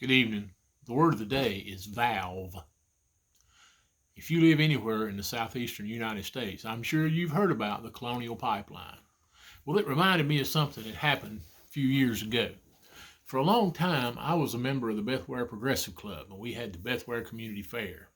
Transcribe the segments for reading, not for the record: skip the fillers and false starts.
Good evening. The word of the day is valve. If you live anywhere in the southeastern United States, I'm sure you've heard about the Colonial Pipeline. Well, it reminded me of something that happened a few years ago. For a long time, I was a member of the Beth-Ware Progressive Club, and we had the Beth-Ware Community Fair.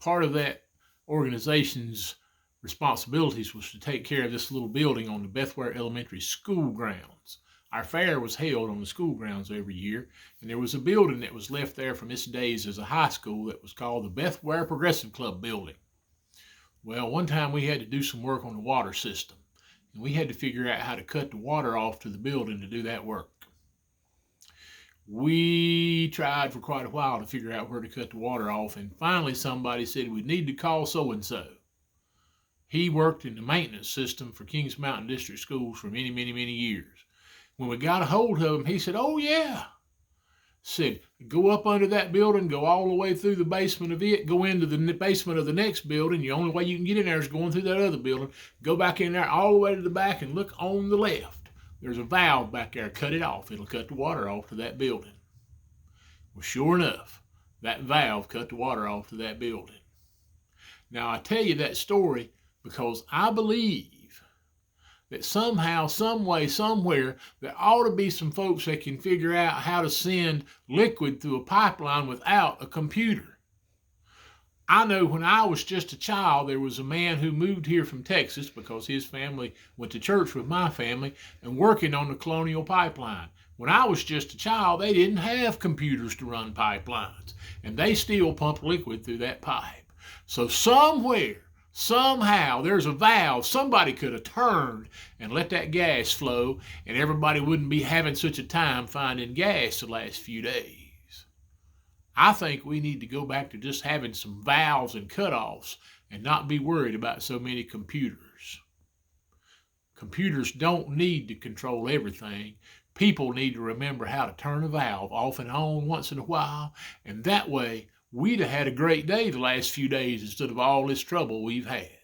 Part of that organization's responsibilities was to take care of this little building on the Beth-Ware Elementary School grounds. Our fair was held on the school grounds every year, and there was a building that was left there from its days as a high school that was called the Beth-Ware Progressive Club building. Well, one time we had to do some work on the water system, and we had to figure out how to cut the water off to the building to do that work. We tried for quite a while to figure out where to cut the water off, and finally somebody said we need to call so-and-so. He worked in the maintenance system for Kings Mountain District Schools for many, many, many years. When we got a hold of him, he said, "Oh, yeah." Said, "Go up under that building, go all the way through the basement of it, go into the basement of the next building. The only way you can get in there is going through that other building. Go back in there all the way to the back and look on the left. There's a valve back there. Cut it off. It'll cut the water off to that building." Well, sure enough, that valve cut the water off to that building. Now, I tell you that story because I believe that somehow, some way, somewhere, there ought to be some folks that can figure out how to send liquid through a pipeline without a computer. I know when I was just a child, there was a man who moved here from Texas because his family went to church with my family and working on the Colonial Pipeline. When I was just a child, they didn't have computers to run pipelines, and they still pump liquid through that pipe. So somewhere, somehow, there's a valve somebody could have turned and let that gas flow, and everybody wouldn't be having such a time finding gas the last few days. I think we need to go back to just having some valves and cutoffs and not be worried about so many computers. Computers don't need to control everything. People need to remember how to turn a valve off and on once in a while, and that way we'd have had a great day the last few days instead of all this trouble we've had.